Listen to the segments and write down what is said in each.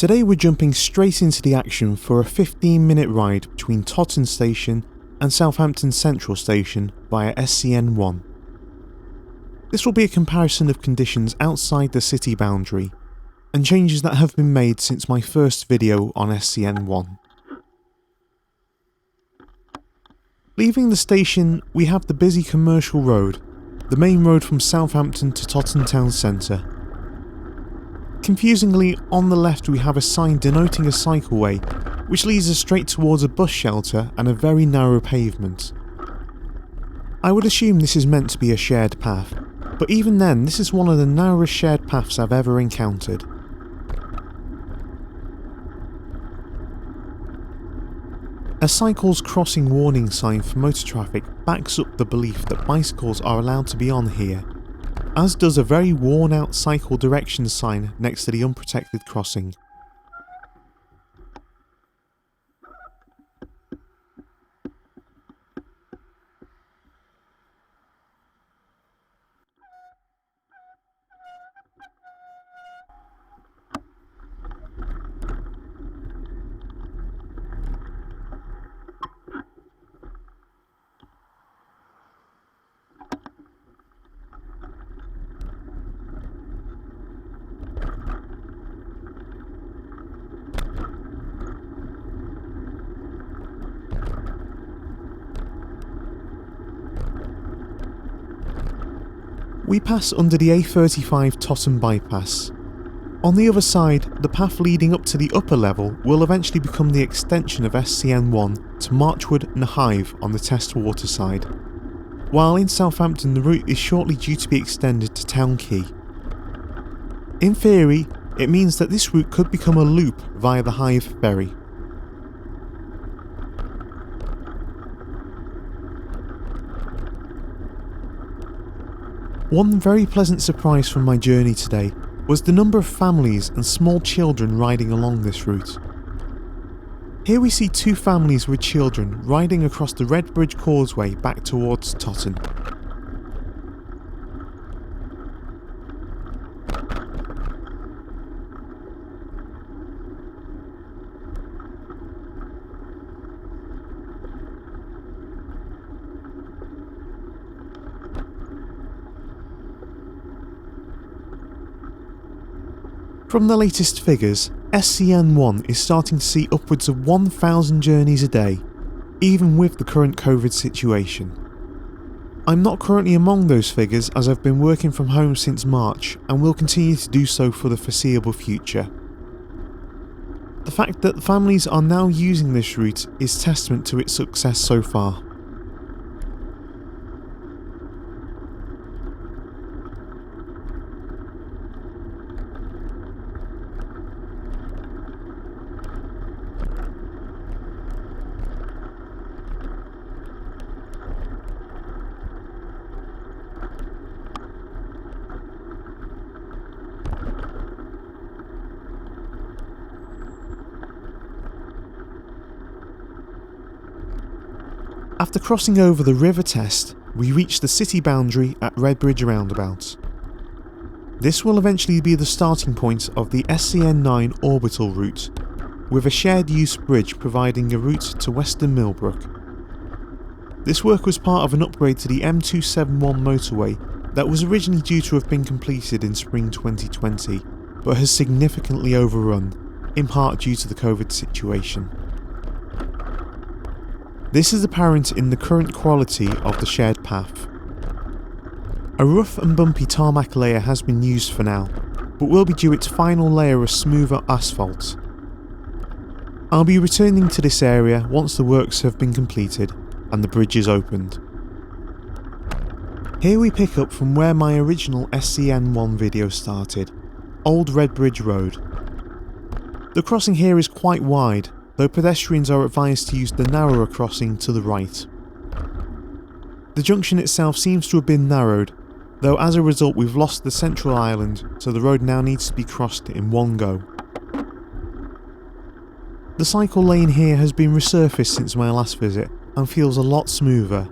Today we're jumping straight into the action for a 15-minute ride between Totton Station and Southampton Central Station via SCN1. This will be a comparison of conditions outside the city boundary and changes that have been made since my first video on SCN1. Leaving the station, we have the busy commercial road, the main road from Southampton to Totton town centre. Confusingly, on the left we have a sign denoting a cycleway, which leads us straight towards a bus shelter and a very narrow pavement. I would assume this is meant to be a shared path, but even then this is one of the narrowest shared paths I've ever encountered. A cycles crossing warning sign for motor traffic backs up the belief that bicycles are allowed to be on here, as does a very worn out cycle directions sign next to the unprotected crossing. We pass under the A35 Totton bypass. On the other side, the path leading up to the upper level will eventually become the extension of SCN1 to Marchwood and Hive on the Test Water side, while in Southampton the route is shortly due to be extended to Town Quay. In theory, it means that this route could become a loop via the Hive ferry. One very pleasant surprise from my journey today was the number of families and small children riding along this route. Here we see two families with children riding across the Redbridge causeway back towards Totton. From the latest figures, SCN1 is starting to see upwards of 1,000 journeys a day, even with the current COVID situation. I'm not currently among those figures as I've been working from home since March and will continue to do so for the foreseeable future. The fact that families are now using this route is testament to its success so far. After crossing over the River Test, we reach the city boundary at Redbridge roundabout. This will eventually be the starting point of the SCN9 orbital route, with a shared use bridge providing a route to Western Millbrook. This work was part of an upgrade to the M271 motorway that was originally due to have been completed in spring 2020, but has significantly overrun, in part due to the COVID situation. This is apparent in the current quality of the shared path. A rough and bumpy tarmac layer has been used for now, but will be due its final layer of smoother asphalt. I'll be returning to this area once the works have been completed and the bridge is opened. Here we pick up from where my original SCN1 video started, Old Redbridge Road. The crossing here is quite wide, though pedestrians are advised to use the narrower crossing to the right. The junction itself seems to have been narrowed, though as a result we've lost the central island, so the road now needs to be crossed in one go. The cycle lane here has been resurfaced since my last visit and feels a lot smoother,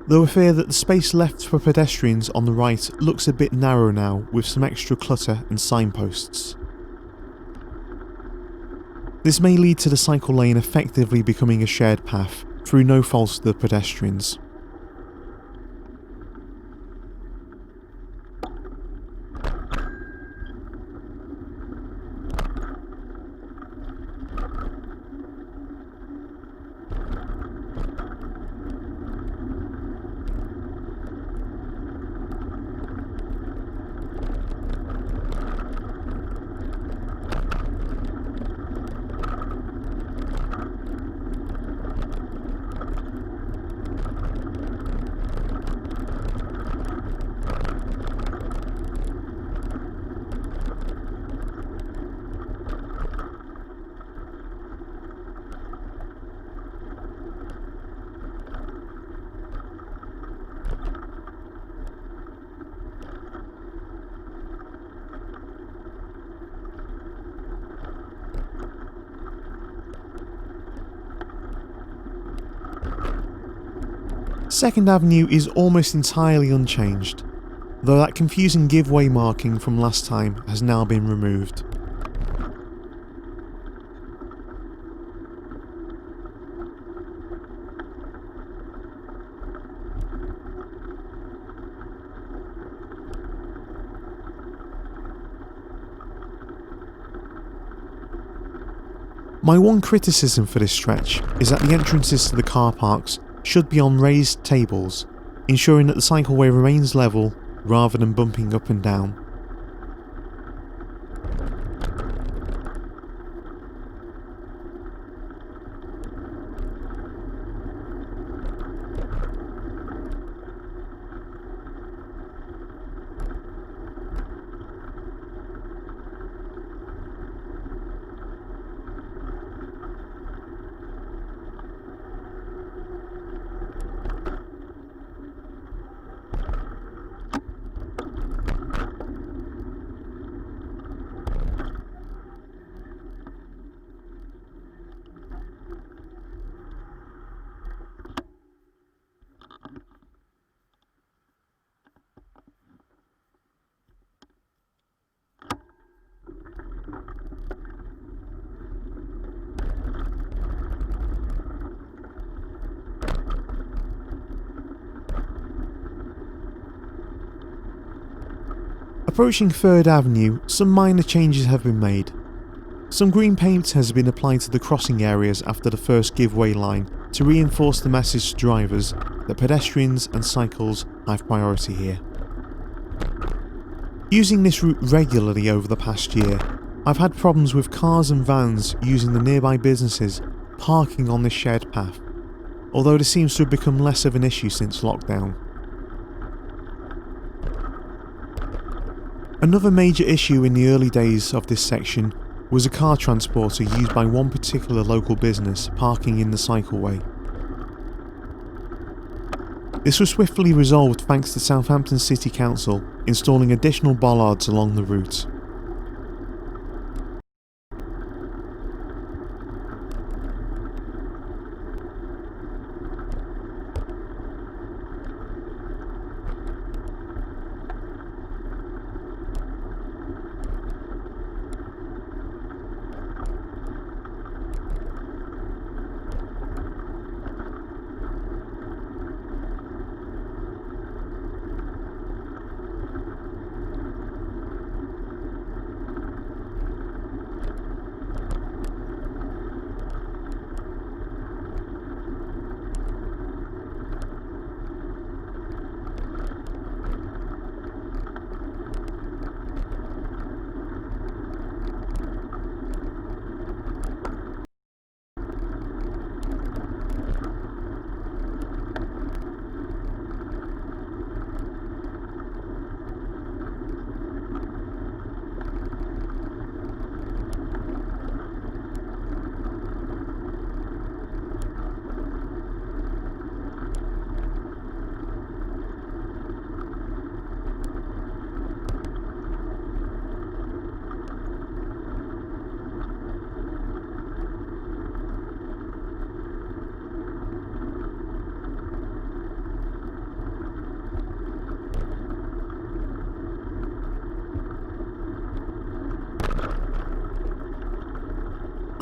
though I fear that the space left for pedestrians on the right looks a bit narrow now with some extra clutter and signposts. This may lead to the cycle lane effectively becoming a shared path through no fault of the pedestrians. Second Avenue is almost entirely unchanged, though that confusing give-way marking from last time has now been removed. My one criticism for this stretch is that the entrances to the car parks should be on raised tables, ensuring that the cycleway remains level rather than bumping up and down. Approaching 3rd Avenue, some minor changes have been made. Some green paint has been applied to the crossing areas after the first give-way line to reinforce the message to drivers that pedestrians and cycles have priority here. Using this route regularly over the past year, I've had problems with cars and vans using the nearby businesses parking on this shared path, although this seems to have become less of an issue since lockdown. Another major issue in the early days of this section was a car transporter used by one particular local business parking in the cycleway. This was swiftly resolved thanks to Southampton City Council installing additional bollards along the route.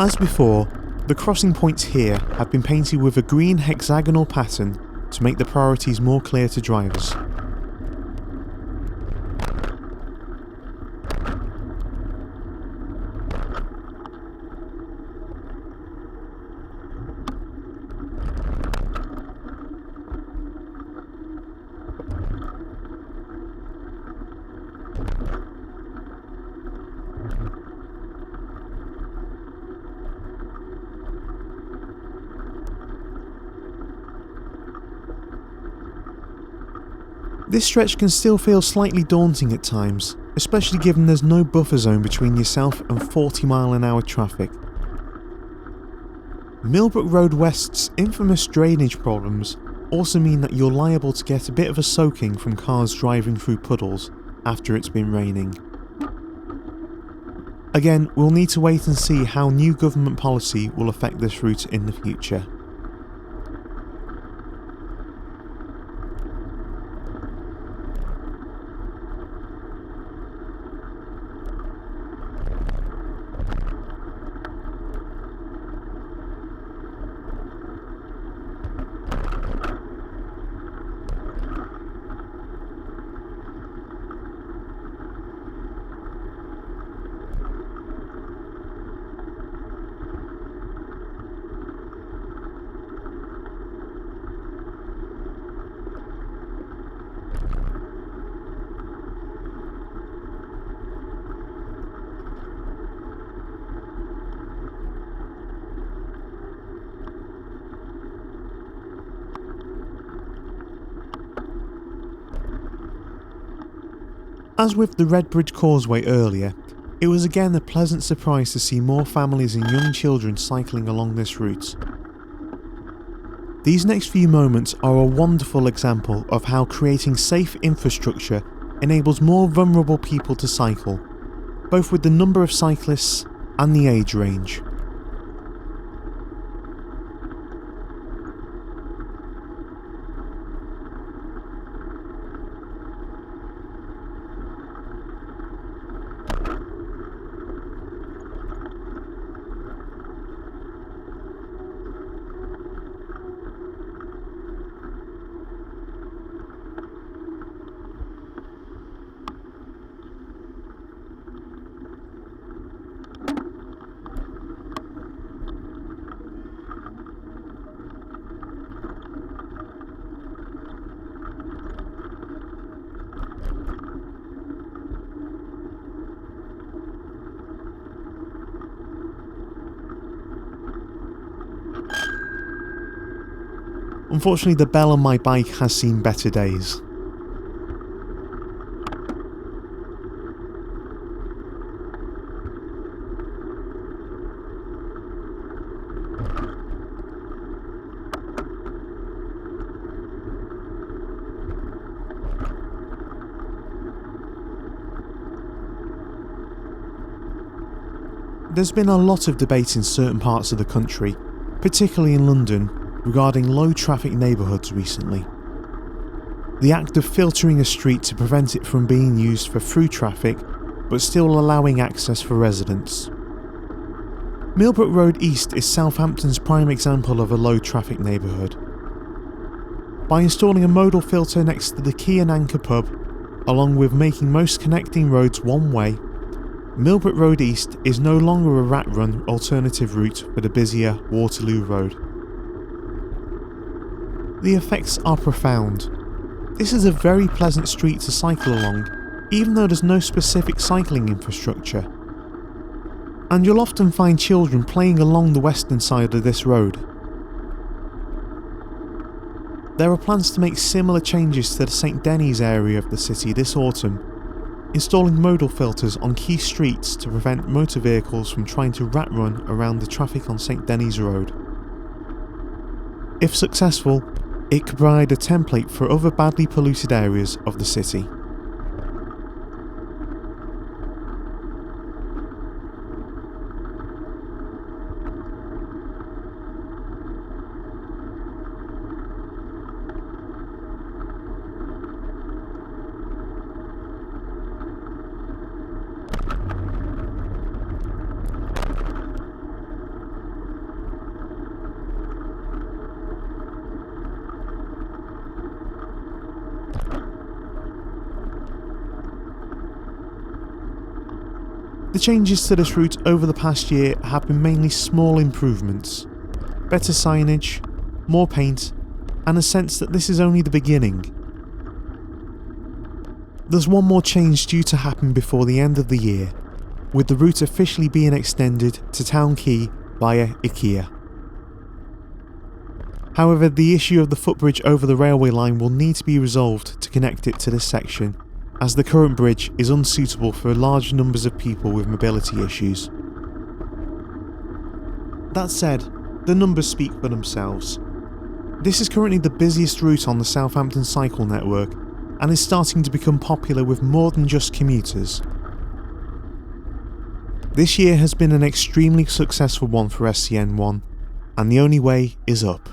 As before, the crossing points here have been painted with a green hexagonal pattern to make the priorities more clear to drivers. This stretch can still feel slightly daunting at times, especially given there's no buffer zone between yourself and 40-mile-an-hour traffic. Millbrook Road West's infamous drainage problems also mean that you're liable to get a bit of a soaking from cars driving through puddles after it's been raining. Again, we'll need to wait and see how new government policy will affect this route in the future. As with the Redbridge Causeway earlier, it was again a pleasant surprise to see more families and young children cycling along this route. These next few moments are a wonderful example of how creating safe infrastructure enables more vulnerable people to cycle, both with the number of cyclists and the age range. Unfortunately, the bell on my bike has seen better days. There's been a lot of debate in certain parts of the country, particularly in London, regarding low traffic neighbourhoods recently. The act of filtering a street to prevent it from being used for through traffic, but still allowing access for residents. Millbrook Road East is Southampton's prime example of a low traffic neighbourhood. By installing a modal filter next to the Key and Anchor pub, along with making most connecting roads one way, Millbrook Road East is no longer a rat run alternative route for the busier Waterloo Road. The effects are profound. This is a very pleasant street to cycle along, even though there's no specific cycling infrastructure. And you'll often find children playing along the western side of this road. There are plans to make similar changes to the St Denis area of the city this autumn, installing modal filters on key streets to prevent motor vehicles from trying to rat run around the traffic on St Denis Road. If successful, it could provide a template for other badly polluted areas of the city. The changes to this route over the past year have been mainly small improvements, better signage, more paint, and a sense that this is only the beginning. There's one more change due to happen before the end of the year, with the route officially being extended to Town Quay via IKEA. However, the issue of the footbridge over the railway line will need to be resolved to connect it to this section, as the current bridge is unsuitable for large numbers of people with mobility issues. That said, the numbers speak for themselves. This is currently the busiest route on the Southampton cycle network and is starting to become popular with more than just commuters. This year has been an extremely successful one for SCN1, and the only way is up.